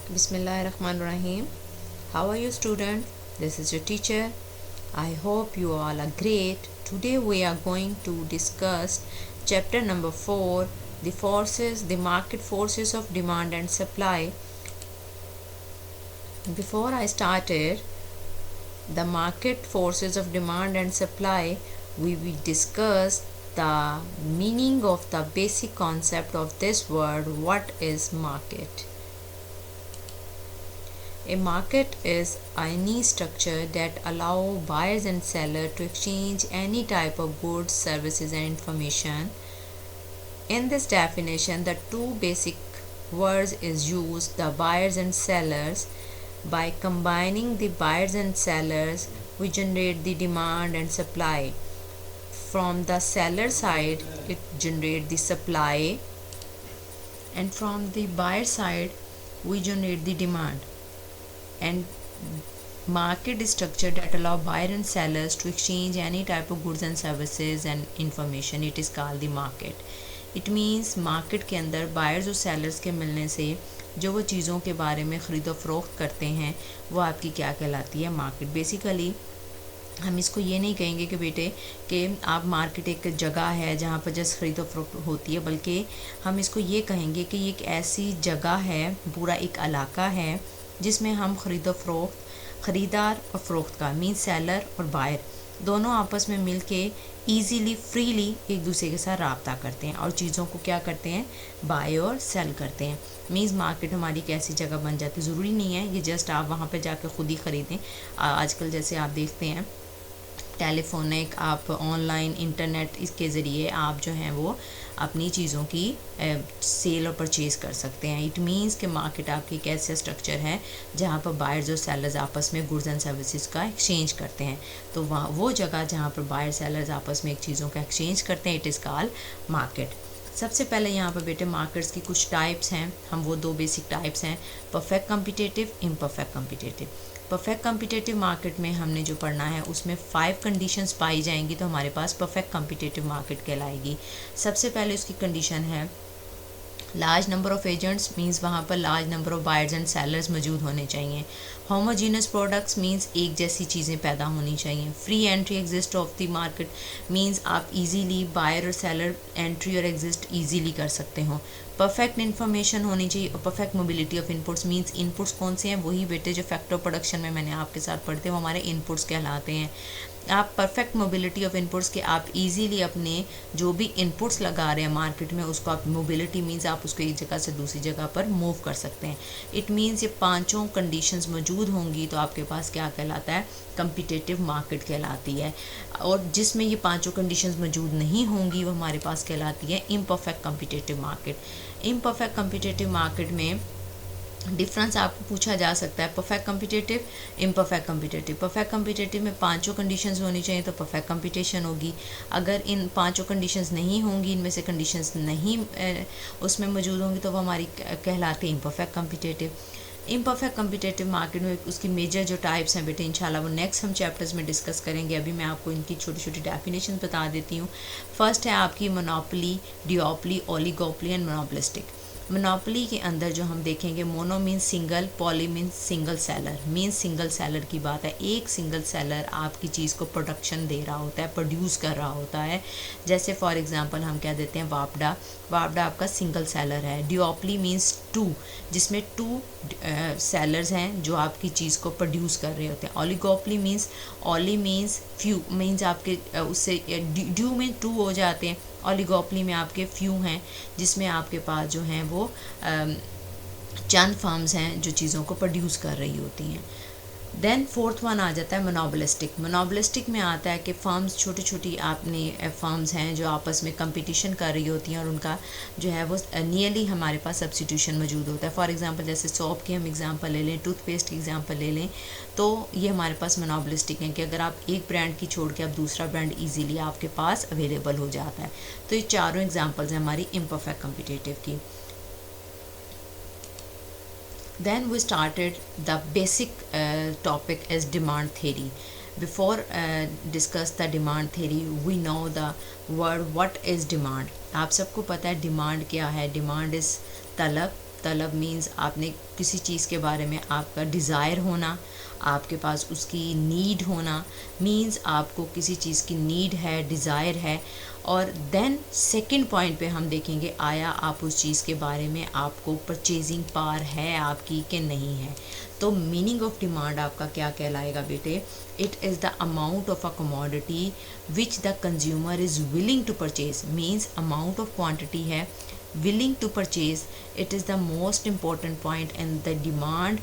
Bismillahirrahmanirrahim. How are you, student? This is your teacher. I hope you all are great. Today we are going to discuss chapter number 4, the market forces of demand and supply. Before I started the market forces of demand and supply, we will discuss the meaning of the basic concept of this word. What is market? A market is any structure that allow buyers and sellers to exchange any type of goods, services and information. In this definition, the two basic words is used, the buyers and sellers. By combining the buyers and sellers, we generate the demand and supply. From the seller side, it generates the supply, and from the buyer side, we generate the demand. And market is structure that allow buyer and sellers to exchange any type of goods and services and information. It is called the market. It means market के अंदर buyers और sellers के मिलने से जो वो चीज़ों के बारे में ख़रीदो फरोख्त करते हैं वो आपकी क्या कहलाती है? मार्केट. बेसिकली हम इसको ये नहीं कहेंगे कि बेटे कि आप मार्केट एक जगह है जहाँ पर जस्ट ख़रीदो फरोख्त होती है, बल्कि हम इसको ये कहेंगे कि ये एक ऐसी जगह है, पूरा एक इलाका है जिसमें हम ख़रीदार और फ़रोख्त का मीन सेलर और बायर दोनों आपस में मिल के ईज़िली फ्रीली एक दूसरे के साथ रब्ता करते हैं और चीज़ों को क्या करते हैं? बाय और सेल करते हैं. मीन्स मार्केट हमारी एक ऐसी जगह बन जाती है. ज़रूरी नहीं है ये जस्ट आप वहाँ पे जाकर ख़ुद ही ख़रीदें. आजकल जैसे आप देखते हैं टेलीफोनिक, आप ऑनलाइन इंटरनेट, इसके ज़रिए आप जो हैं वो अपनी चीज़ों की सेल और परचेज़ कर सकते हैं. इट मीन्स कि मार्केट आपकी एक ऐसा स्ट्रक्चर है जहाँ पर बायर्स और सेलर्स आपस में गुड्स एंड सर्विसेज का एक्सचेंज करते हैं. तो वहाँ वो जगह जहाँ पर बायर सेलर्स आपस में एक चीज़ों का एक्सचेंज करते हैं, इट इज़ कॉल्ड मार्केट. सबसे पहले यहाँ पर बेटे मार्केट्स की कुछ टाइप्स हैं. हम वो दो बेसिक टाइप्स हैं, perfect competitive, imperfect competitive. Perfect competitive market में हमने जो पढ़ना है उसमें 5 कंडीशंस पाई जाएंगी तो हमारे पास परफेक्ट कम्पिटिटिव मार्केट कहलाएगी. सबसे पहले उसकी कंडीशन है large number of agents, means वहाँ पर large number of buyers and sellers मौजूद होने चाहिए. होमोजीनस प्रोडक्ट्स मीन्स एक जैसी चीज़ें पैदा होनी चाहिए. Free entry exist of the market means आप इजीली बायर और सेलर एंट्री और एग्जिस्ट इजीली कर सकते हो. परफेक्ट इन्फॉर्मेशन होनी चाहिए और perfect mobility of inputs means inputs कौन से हैं? वही बेटे जो फैक्टर प्रोडक्शन में मैंने आपके साथ पढ़ते हैं वो हमारे इनपुट्स कहलाते हैं. आप परफेक्ट मोबिलिटी ऑफ इनपुट्स के आप इजीली अपने जो भी इनपुट्स लगा रहे हैं मार्केट में उसको आप मोबिलिटी मीन्स आप उसको एक जगह से दूसरी जगह पर मूव कर सकते हैं. इट मीन्स ये पांचों कंडीशंस मौजूद होंगी तो आपके पास क्या कहलाता है? कम्पिटिटिव मार्केट कहलाती है. और जिसमें ये पांचों कंडीशंस मौजूद नहीं होंगी वो हमारे पास कहलाती है imperfect competitive market. Imperfect competitive market में डिफरेंस आपको पूछा जा सकता है, perfect competitive, imperfect competitive. Perfect competitive में पांचों कंडीशंस होनी चाहिए तो परफेक्ट कंपटीशन होगी. अगर इन पांचों कंडीशंस नहीं होंगी, इनमें से कंडीशंस नहीं उसमें मौजूद होंगी तो वो हमारी कहलाती है imperfect competitive. Imperfect competitive market में उसकी मेजर जो टाइप्स हैं बेटे इंशाल्लाह वो नेक्स्ट हम चैप्टर्स में डिस्कस करेंगे. अभी मैं आपको इनकी छोटी छोटी डेफिनेशन बता देती हूँ. फर्स्ट है आपकी मोनोपोली, डिओपली, ओलिगोपली एंड मोनोपोलिस्टिक. मोनोपोली के अंदर जो हम देखेंगे, mono means single, poly means single seller. Means single seller की बात है, एक सिंगल सेलर आपकी चीज़ को प्रोडक्शन दे रहा होता है, प्रोड्यूस कर रहा होता है. जैसे फॉर एग्जांपल हम कह देते हैं वापडा, वापडा आपका सिंगल सेलर है. डिओपली मीन्स 2, जिसमें 2 सेलर्स हैं जो आपकी चीज़ को प्रोड्यूस कर रहे होते हैं. ओलिगोपली मीन्स, ओली मीन्स फ्यू, मीन्स आपके उससे ड्यू में 2 हो जाते हैं. ओलिगोपली में आपके फ्यू हैं जिसमें आपके पास जो हैं वो चंद फर्म्स हैं जो चीज़ों को प्रोड्यूस कर रही होती हैं. देन फोर्थ वन आ जाता है मोनोपोलिस्टिक. मोनोपोलिस्टिक में आता है कि फर्म्स छोटी छोटी आपने फर्म्स हैं जो आपस में कंपटीशन कर रही होती हैं और उनका जो है वो नियरली हमारे पास सब्स्टिट्यूशन मौजूद होता है. फॉर एग्जांपल जैसे सोप की हम एग्जांपल ले लें, टूथपेस्ट की एग्जांपल ले लें, तो ये हमारे पास मोनोपोलिस्टिक है कि अगर आप एक ब्रांड की छोड़ के आप दूसरा ब्रांड ईजीली आपके पास अवेलेबल हो जाता है. तो ये चारों एग्जाम्पल्स हैं हमारी इम्परफेक्ट कम्पिटिटिव की. Then we started the basic topic as demand theory. Before discuss the demand theory, we know the word what is demand. आप सबको पता है डिमांड क्या है. डिमांड इज़ तलब, तलब मीन्स आपने किसी चीज़ के बारे में आपका डिज़ायर होना, आपके पास उसकी नीड होना, मीन्स आपको किसी चीज़ की नीड है, डिज़ायर है। और देन सेकंड पॉइंट पे हम देखेंगे आया आप उस चीज़ के बारे में आपको परचेजिंग पावर है आपकी कि नहीं है। तो मीनिंग ऑफ डिमांड आपका क्या कहलाएगा बेटे? It is the amount of a commodity which the consumer is willing to purchase, means amount of quantity है, willing to purchase. It is the most important point in the demand.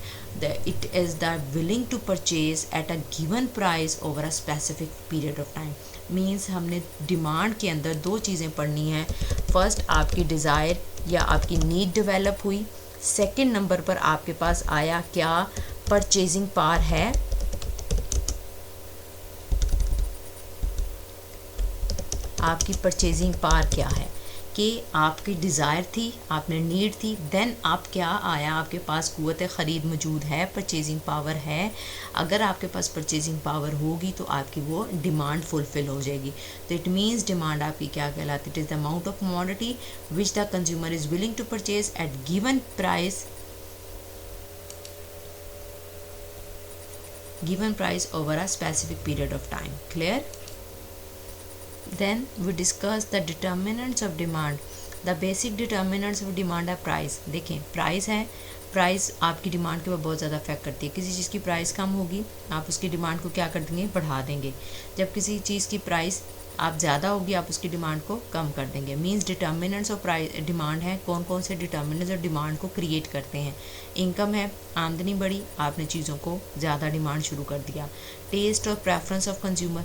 It is the willing to purchase at a given price over a specific period of time. Means हमने demand के अंदर दो चीज़ें पढ़नी हैं। First आपकी desire या आपकी नीड डेवलप हुई, सेकंड नंबर पर आपके पास आया क्या? परचेजिंग पावर है। आपकी परचेजिंग पावर क्या है कि आपकी डिज़ायर थी, आपने नीड थी, देन आप क्या आया आपके पास क़ुव्वत ख़रीद मौजूद है, परचेजिंग पावर है। अगर आपके पास परचेजिंग पावर होगी तो आपकी वो डिमांड फुलफ़िल हो जाएगी। तो इट मीन्स डिमांड आपकी क्या कहलाती है? It is the amount of commodity which the consumer is willing to purchase at given price over a specific period of time. Clear? Then we discuss the determinants of demand. The basic determinants of demand are price. देखें price है, price आपकी demand के ऊपर बहुत ज़्यादा affect करती है। किसी चीज़ की प्राइस कम होगी आप उसकी डिमांड को क्या कर देंगे? बढ़ा देंगे। जब किसी चीज़ की प्राइस आप ज़्यादा होगी आप उसकी डिमांड को कम कर देंगे। Means determinants of price demand है, कौन कौन से डिटर्मिनेंट्स ऑफ डिमांड को क्रिएट करते हैं? इनकम है, आमदनी बढ़ी, आपने चीज़ों को ज़्यादा डिमांड शुरू कर दिया। टेस्ट और प्रेफरेंस ऑफ कंज्यूमर,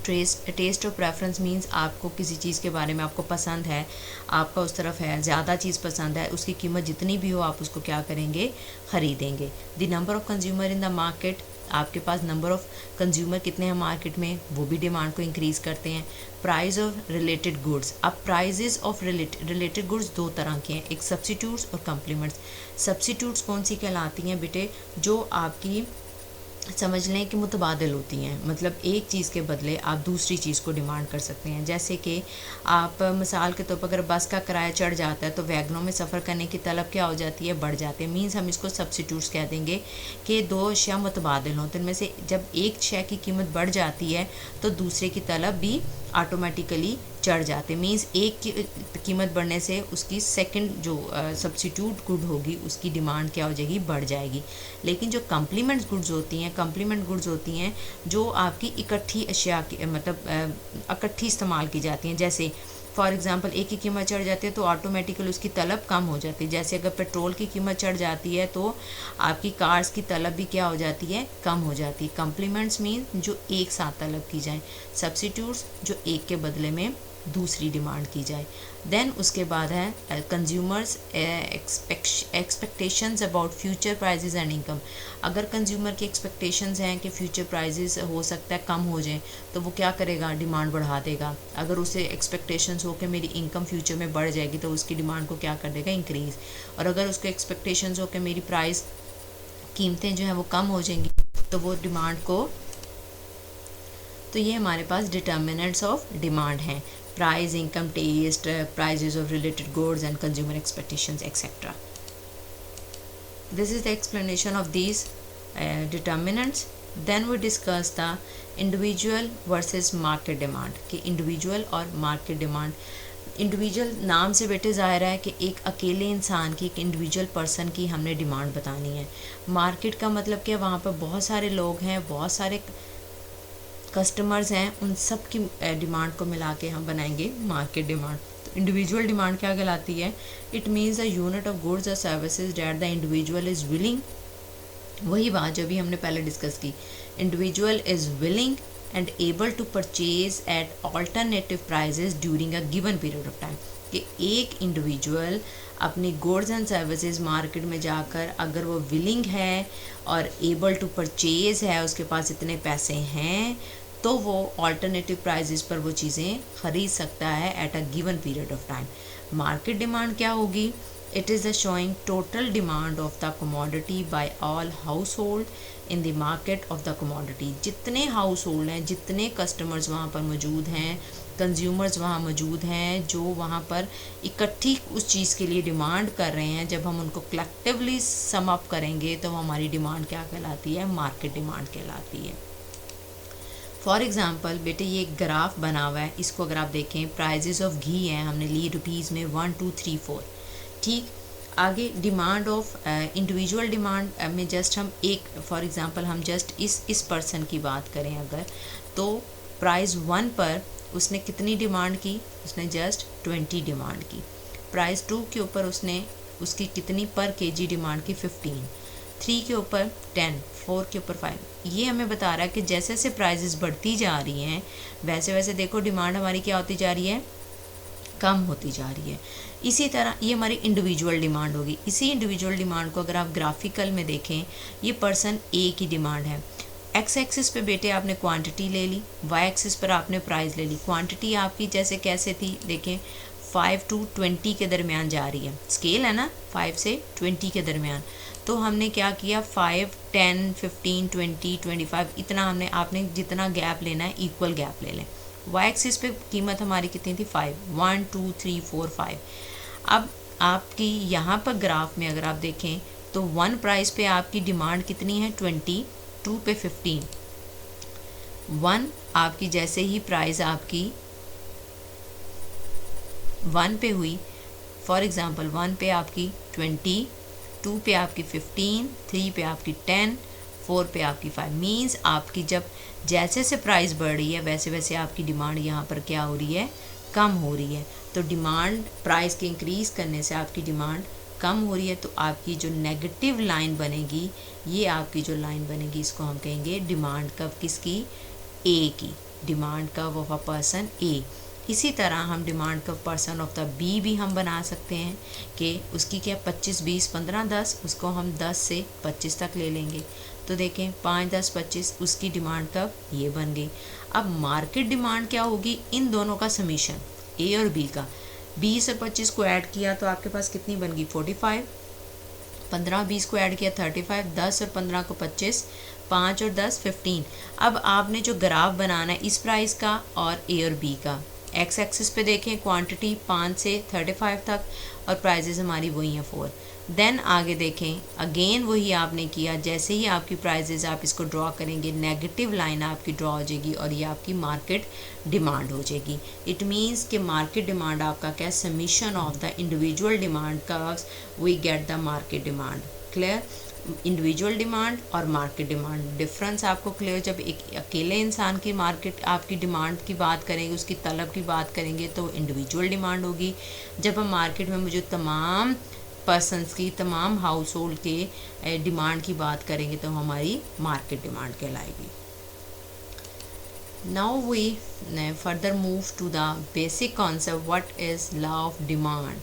टेस्ट और प्रेफरेंस मींस आपको किसी चीज़ के बारे में आपको पसंद है, आपका उस तरफ है, ज़्यादा चीज़ पसंद है, उसकी कीमत जितनी भी हो आप उसको क्या करेंगे? ख़रीदेंगे। The number of consumer in the market, आपके पास नंबर ऑफ़ कंज्यूमर कितने हैं मार्केट में, वो भी डिमांड को इंक्रीज़ करते हैं। प्राइस ऑफ रिलेटेड गुड्स, अब प्राइजेज़ ऑफ रिलेटेड गुड्स दो तरह के हैं, एक सब्सिट्यूट्स और कम्प्लीमेंट्स। सब्सिट्यूट्स कौन सी कहलाती हैं बेटे? जो आपकी समझ लें कि मुतबादिल होती हैं, मतलब एक चीज़ के बदले आप दूसरी चीज़ को डिमांड कर सकते हैं। जैसे कि आप मिसाल के तौर पर अगर बस का किराया चढ़ जाता है तो वैगनों में सफ़र करने की तलब क्या हो जाती है? बढ़ जाती है। मीन्स हम इसको सब्सिट्यूट्स कह देंगे कि दो अशिया मुतबादिल हों, तो इनमें से जब एक शय की कीमत बढ़ जाती है तो दूसरे की तलब भी ऑटोमेटिकली चढ़ जाते। मीन्स एक की कीमत बढ़ने से उसकी सेकंड जो सब्सिट्यूट गुड होगी उसकी डिमांड क्या हो जाएगी? बढ़ जाएगी। लेकिन जो कम्प्लीमेंट गुड्स होती हैं जो आपकी इकट्ठी अशिया की मतलब इकट्ठी इस्तेमाल की जाती हैं। जैसे फॉर एग्ज़ाम्पल एक की कीमत चढ़ जाती है तो ऑटोमेटिकली उसकी तलब कम हो जाती है। जैसे अगर पेट्रोल की कीमत चढ़ जाती है तो आपकी कार्स की तलब भी क्या हो जाती है? कम हो जाती है। कम्प्लीमेंट्स मीन जो एक साथ तलब की जाए, सब्सिट्यूट्स जो एक के बदले में दूसरी डिमांड की जाए। देन उसके बाद है consumers expectations about future prices and income. अगर कंज्यूमर की एक्सपेक्टेशंस हैं कि फ्यूचर प्राइजेस हो सकता है कम हो जाएं तो वो क्या करेगा? डिमांड बढ़ा देगा। अगर उसे एक्सपेक्टेशंस हो कि मेरी इनकम फ्यूचर में बढ़ जाएगी तो उसकी डिमांड को क्या कर देगा? इंक्रीज़। और अगर उसको एक्सपेक्टेशंस हो कि मेरी प्राइस कीमतें जो हैं वो कम हो जाएंगी तो वो डिमांड को, तो ये हमारे पास डिटर्मिनेंट्स ऑफ डिमांड हैं। Price, income, taste, prices of related goods and consumer expectations etcetera. This is the explanation of these determinants. Then we discuss the individual versus market demand कि इंडिविजुअल और market demand. Individual नाम से बेटे ज़ाहिर है कि एक अकेले इंसान की, एक इंडिविजुअल पर्सन की हमने डिमांड बतानी है। मार्केट का मतलब कि वहाँ पर बहुत सारे लोग हैं, बहुत सारे कस्टमर्स हैं, उन सब की डिमांड को मिला के हम बनाएंगे मार्केट डिमांड। तो इंडिविजुअल डिमांड क्या कहलाती है? It means the unit of goods और services that the individual is willing, वही बात जो भी हमने पहले डिस्कस की, individual is willing and able to purchase at alternative prices during a given period of time. कि एक इंडिविजुअल अपनी गुड्स एंड सर्विसेज मार्केट में जाकर अगर वो विलिंग है और एबल टू परचेज है, उसके पास इतने पैसे हैं तो वो ऑल्टरनेटिव प्राइजेस पर वो चीज़ें ख़रीद सकता है at a given period of time. Market demand क्या होगी? It is the showing total demand of the commodity by all household in the market of the commodity. जितने हाउस होल्ड हैं, जितने कस्टमर्स वहाँ पर मौजूद हैं कंज्यूमर्स वहाँ मौजूद हैं जो वहाँ पर इकट्ठी उस चीज़ के लिए डिमांड कर रहे हैं। जब हम उनको कलेक्टिवली सम अप करेंगे तो हमारी डिमांड क्या कहलाती है, मार्केट डिमांड कहलाती है। फॉर एग्ज़ाम्पल बेटे ये एक ग्राफ बना हुआ है, इसको अगर आप देखें प्राइजेस ऑफ घी हैं, हमने ली रुपीज़ में 1 2 3 4, ठीक। आगे डिमांड ऑफ इंडिविजुअल डिमांड में जस्ट हम एक फॉर एग्ज़ाम्पल हम जस्ट इस पर्सन की बात करें अगर, तो प्राइस 1 पर उसने कितनी डिमांड की, उसने जस्ट 20 डिमांड की। प्राइस 2 के ऊपर उसने उसकी कितनी पर केजी डिमांड की, 15। 3 के ऊपर 10, 4 के ऊपर 5। ये हमें बता रहा है कि जैसे जैसे प्राइजेस बढ़ती जा रही हैं वैसे वैसे देखो डिमांड हमारी क्या होती जा रही है, कम होती जा रही है। इसी तरह ये हमारी इंडिविजुअल डिमांड होगी। इसी इंडिविजुअल डिमांड को अगर आप ग्राफिकल में देखें, ये पर्सन ए की डिमांड है। एक्स एक्सिस पे बेटे आपने क्वांटिटी ले ली, वाई एक्सिस पर आपने प्राइस ले ली। क्वांटिटी आपकी जैसे कैसे थी देखें, 5 to 20 के दरमियान जा रही है, स्केल है ना 5 से 20 के दरमियान। तो हमने क्या किया, 5 10 15 20 25 इतना हमने, आपने जितना गैप लेना है इक्वल गैप ले लें। वाई एक्सिस पे कीमत हमारी कितनी थी, 5 1 2 3 4 5। अब आपकी यहाँ पर ग्राफ में अगर आप देखें तो 1 प्राइस पे आपकी डिमांड कितनी है, 20, 2 पे 15। 1 आपकी जैसे ही प्राइस आपकी 1 पे हुई, फॉर एग्ज़ाम्पल 1 पे आपकी 20, 2 पे आपकी 15, 3 पे आपकी 10, 4 पे आपकी 5। मीन्स आपकी जब जैसे से प्राइस बढ़ रही है वैसे वैसे आपकी डिमांड यहाँ पर क्या हो रही है, कम हो रही है। तो डिमांड प्राइस के इंक्रीज़ करने से आपकी डिमांड कम हो रही है, तो आपकी जो नेगेटिव लाइन बनेगी, ये आपकी जो लाइन बनेगी इसको हम कहेंगे डिमांड कब किसकी, ए की, डिमांड कब ऑफ अ पर्सन ए। इसी तरह हम डिमांड कब पर्सन ऑफ द बी भी हम बना सकते हैं कि उसकी क्या 25 20 15 10, उसको हम 10 से 25 तक ले लेंगे। तो देखें 5 10 25 उसकी डिमांड कब, ये बन गई। अब मार्केट डिमांड क्या होगी, इन दोनों का समीशन ए और बी का, 20 और 25 को ऐड किया तो आपके पास कितनी बन गई, 45। 15 20 को ऐड किया 35, 10 और 15 को 25, 5 और 10 15। अब आपने जो ग्राफ बनाना है इस प्राइस का और ए और बी का, एक्स एक्सिस पे देखें क्वांटिटी 5 से 35 तक और प्राइजेस हमारी वही हैं 4। देन आगे देखें अगेन वही आपने किया, जैसे ही आपकी प्राइजेस आप इसको ड्रॉ करेंगे नेगेटिव लाइन आपकी ड्रॉ हो जाएगी और ये आपकी मार्केट डिमांड हो जाएगी। इट मीन्स कि मार्केट डिमांड आपका क्या, summation of the individual demand का we get the market demand. Clear, individual demand और मार्केट डिमांड डिफरेंस आपको क्लियर। जब एक अकेले इंसान की मार्केट आपकी डिमांड की बात करेंगे, उसकी तलब की बात करेंगे तो इंडिविजुअल डिमांड होगी। जब हम मार्केट में मौजूद तमाम पर्सनस की, तमाम हाउस होल्ड के डिमांड की बात करेंगे तो हमारी मार्केट डिमांड कहलाएगी। Now we further move to the basic concept what is law of demand.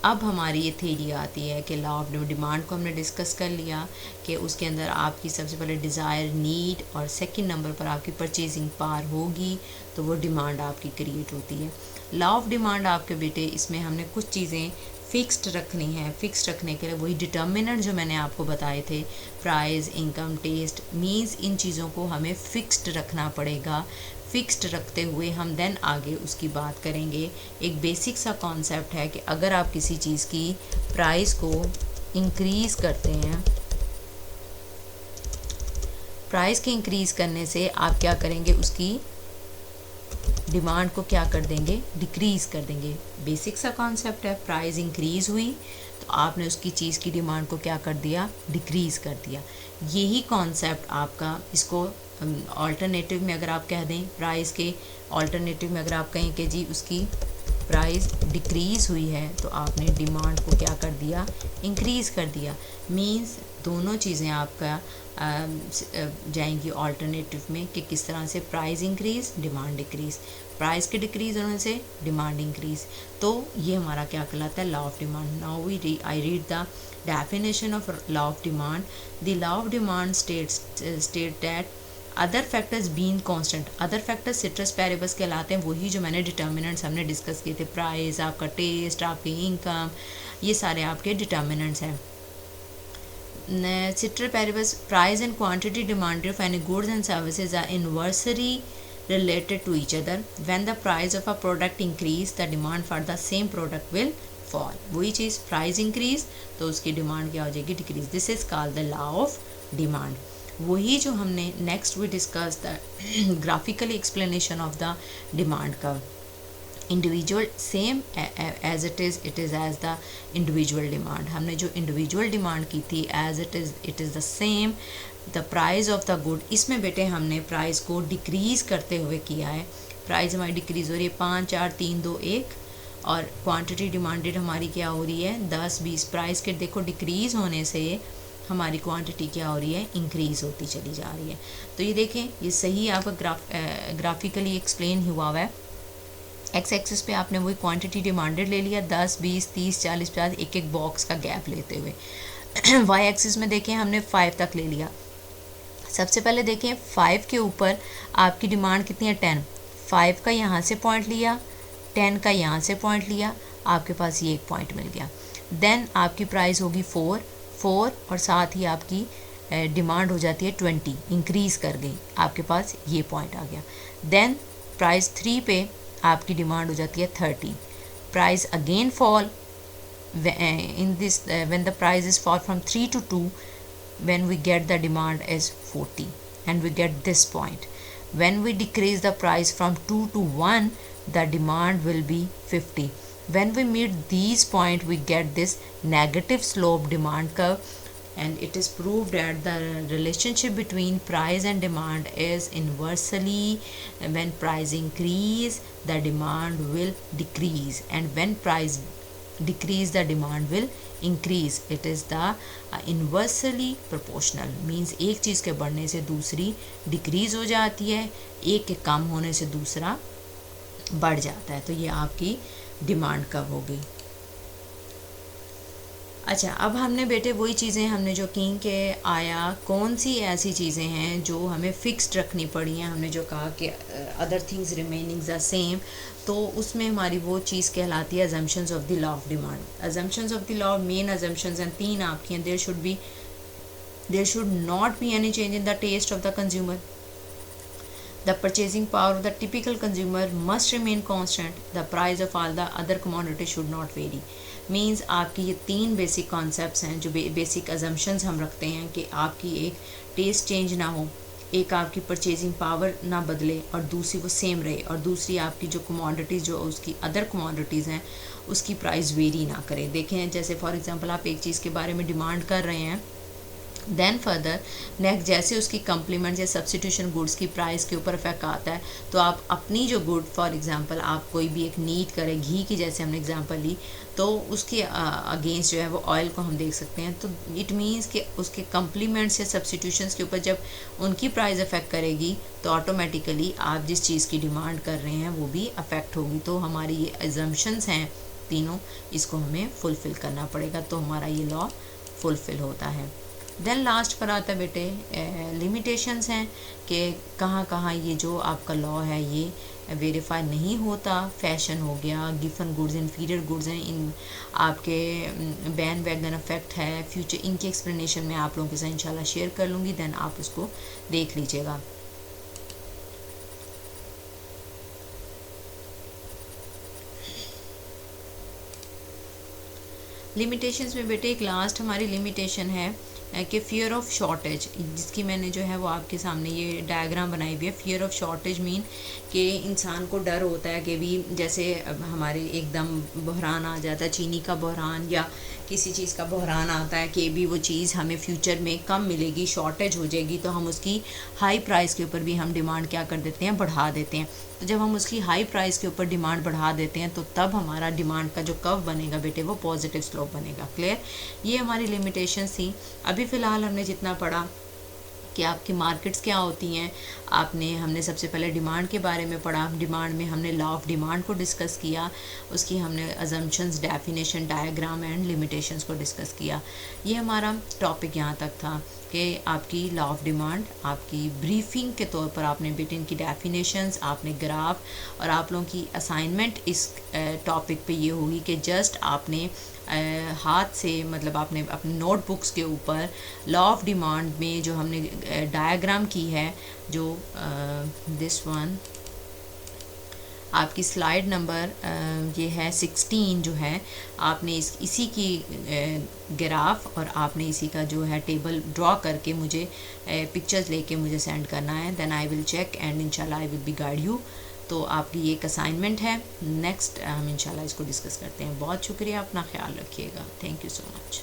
अब हमारी ये थ्योरी आती है कि लॉ ऑफ डिमांड को हमने डिस्कस कर लिया कि उसके अंदर आपकी सबसे पहले डिज़ायर, नीड और सेकंड नंबर पर आपकी परचेजिंग पावर होगी तो वो डिमांड आपकी क्रिएट होती है। लॉ ऑफ डिमांड आपके बेटे इसमें हमने कुछ चीज़ें फिक्स्ड रखनी है। फिक्स्ड रखने के लिए वही डिटर्मिनेंट जो मैंने आपको बताए थे, प्राइस, इनकम, टेस्ट, मीन्स इन चीज़ों को हमें फिक्स्ड रखना पड़ेगा। फिक्स्ड रखते हुए हम देन आगे उसकी बात करेंगे। एक बेसिक सा कॉन्सेप्ट है कि अगर आप किसी चीज़ की प्राइस को इंक्रीज़ करते हैं, प्राइस के इंक्रीज़ करने से आप क्या करेंगे, उसकी डिमांड को क्या कर देंगे, डिक्रीज़ कर देंगे। बेसिक सा कॉन्सेप्ट है, प्राइस इंक्रीज़ हुई तो आपने उसकी चीज़ की डिमांड को क्या कर दिया, डिक्रीज़ कर दिया। यही कॉन्सेप्ट आपका, इसको ऑल्टरनेटिव में अगर आप कह दें, प्राइस के ऑल्टरनेटिव में अगर आप कहें कि जी उसकी प्राइस डिक्रीज़ हुई है तो आपने डिमांड को क्या कर दिया, इंक्रीज़ कर दिया। मींस दोनों चीज़ें आपका जाएंगी ऑल्टरनेटिव में कि किस तरह से price increase, demand decrease, price के डिक्रीज़ होने से डिमांड इंक्रीज़। तो ये हमारा क्या कहलाता है, law of demand. Now I read the definition of law of demand. The law of demand state that other factors been constant, other factors ceteris paribus कहलाते हैं, वही जो मैंने डिटर्मिनेंट्स हमने डिस्कस किए थे, प्राइस, आपका टेस्ट, आपकी इनकम, ये सारे आपके डिटर्मिनेंट्स हैं। Ceteris paribus, price and quantity demanded of any goods and services are inversely related to each other. When the price of a product increase, the demand for the same product will fall. वही चीज़ price increase तो उसकी demand क्या हो जाएगी, decrease. This is called the law of demand. वही जो हमने next we discuss the graphically explanation of the demand का. Individual same as it is as the individual demand. हमने जो इंडिविजुअल डिमांड की थी as it is the same the price of the good. इसमें बेटे हमने प्राइस को decrease करते हुए किया है. प्राइस हमारी डिक्रीज़ हो रही है 5 4 3 2 1 और क्वांटिटी डिमांडेड हमारी क्या हो रही है 10 20. प्राइस के देखो डिक्रीज़ होने से हमारी क्वांटिटी क्या हो रही है, इंक्रीज़ होती चली जा रही है. तो ये देखें, ये सही आपका ग्राफिकली एक्सप्लेन हुआ है. एक्स एक्सिस पे आपने वही क्वांटिटी डिमांडेड ले लिया 10 20 30 40 50 एक एक बॉक्स का गैप लेते हुए. वाई एक्सिस में देखें हमने 5 तक ले लिया. सबसे पहले देखें 5 के ऊपर आपकी डिमांड कितनी है 10. 5 का यहाँ से पॉइंट लिया, 10 का यहाँ से पॉइंट लिया, आपके पास ये एक पॉइंट मिल गया. देन आपकी प्राइस होगी 4 और साथ ही आपकी डिमांड हो जाती है 20, इंक्रीज़ कर गई, आपके पास ये पॉइंट आ गया. देन प्राइस 3 पे आपकी डिमांड हो जाती है 30. Price again fall in this when the prices fall from 3 to 2, when we get the demand is 40 and we get this point. When we decrease the price from 2 to 1, the demand will be 50. When we meet these point, we get this negative slope demand curve, and it is proved that the relationship between price and demand is inversely. When price increase, the demand will decrease, and when price decrease, the demand will increase. It is the inversely proportional. means एक चीज़ के बढ़ने से दूसरी decrease हो जाती है, एक के कम होने से दूसरा बढ़ जाता है. तो ये आपकी डिमांड कब होगी. अच्छा, अब हमने बेटे वही चीज़ें हमने जो की कि आया कौन सी ऐसी चीज़ें हैं जो हमें फिक्स्ड रखनी पड़ी हैं. हमने जो कहा कि other things remaining the same, तो उसमें हमारी वो चीज़ कहलाती है assumptions of the law of demand. Assumptions of the law, main assumptions हैं 3 आपकी हैं. There should not be any change in the taste of the consumer. The purchasing power of the typical consumer must remain constant. The price of all the other commodities should not vary. Means आपकी ये 3 basic concepts हैं जो basic assumptions हम रखते हैं कि आपकी एक टेस्ट चेंज ना हो, एक आपकी परचेजिंग पावर ना बदले और दूसरी वो सेम रहे, और दूसरी आपकी जो कमोडिटीज़ जो उसकी अदर कमोडिटीज़ हैं उसकी प्राइस वेरी ना करे. देखें जैसे फॉर एग्जांपल आप एक चीज़ के बारे में डिमांड कर रहे हैं, देन फर्दर नेक्स्ट जैसे उसकी कम्प्लीमेंट या सब्सटीट्यूशन गुड्स की प्राइस के ऊपर इफेक्ट आता है, तो आप अपनी जो गुड फॉर एग्जांपल आप कोई भी एक नीड करें, घी की जैसे हमने एग्जांपल ली, तो उसके अगेंस्ट जो है वो ऑयल को हम देख सकते हैं. तो इट मीन्स कि उसके कम्प्लीमेंट्स या सब्सटीट्यूशंस के ऊपर जब उनकी प्राइस अफेक्ट करेगी तो ऑटोमेटिकली आप जिस चीज़ की डिमांड कर रहे हैं वो भी अफेक्ट होगी. तो हमारी ये अजम्पशंस हैं तीनों, इसको हमें फुलफ़िल करना पड़ेगा, तो हमारा ये लॉ फुलफ़िल होता है. देन लास्ट पर आता है बेटे लिमिटेशंस हैं कि कहाँ कहाँ ये जो आपका लॉ है ये वेरीफाई नहीं होता. फैशन हो गया, गिफन गुड्स, इन्फीरियर गुड्स हैं, इन आपके बैन वैगन इफेक्ट है, फ्यूचर, इनकी एक्सप्लेनेशन मैं आप लोगों के साथ इंशाल्लाह शेयर कर लूँगी. देन आप इसको देख लीजिएगा. लिमिटेशंस में बेटे एक लास्ट हमारी लिमिटेशन है कि फियर ऑफ शॉर्टेज, जिसकी मैंने जो है वो आपके सामने ये डायग्राम बनाई हुई है. फियर ऑफ शॉर्टेज मीन कि इंसान को डर होता है कि भी जैसे हमारे एकदम बहरान आ जाता है, चीनी का बहरान या किसी चीज़ का बहरान आता है कि भी वो चीज़ हमें फ्यूचर में कम मिलेगी, शॉर्टेज हो जाएगी, तो हम उसकी हाई प्राइस के ऊपर भी हम डिमांड क्या कर देते हैं, बढ़ा देते हैं. तो जब हम उसकी हाई प्राइस के ऊपर डिमांड बढ़ा देते हैं तो तब हमारा डिमांड का जो कर्व बनेगा बेटे वो पॉजिटिव स्लोप बनेगा. क्लियर. ये हमारी लिमिटेशंस थी. अभी फ़िलहाल हमने जितना पढ़ा कि आपकी मार्केट्स क्या होती हैं, हमने सबसे पहले डिमांड के बारे में पढ़ा. डिमांड में हमने लॉ ऑफ डिमांड को डिस्कस किया, उसकी हमने assumptions, definition, diagram and limitations को डिस्कस किया. ये हमारा टॉपिक यहाँ तक था कि आपकी लॉ ऑफ डिमांड आपकी ब्रीफिंग के तौर पर आपने बेटे इनकी डेफिनेशंस, आपने ग्राफ, और आप लोगों की असाइनमेंट इस टॉपिक पे ये होगी कि जस्ट आपने हाथ से, मतलब आपने अपने नोटबुक्स के ऊपर लॉ ऑफ डिमांड में जो हमने डायग्राम की है, जो दिस वन आपकी स्लाइड नंबर ये है 16 जो है, आपने इसी की ग्राफ और आपने इसी का जो है टेबल ड्रॉ करके मुझे पिक्चर्स लेके मुझे सेंड करना है। Then I will check and इंशाल्लाह I will be guide you. तो आपकी ये एक असाइनमेंट है। नेक्स्ट हम इंशाल्लाह इसको डिस्कस करते हैं। बहुत शुक्रिया, अपना ख्याल रखिएगा। Thank you so much.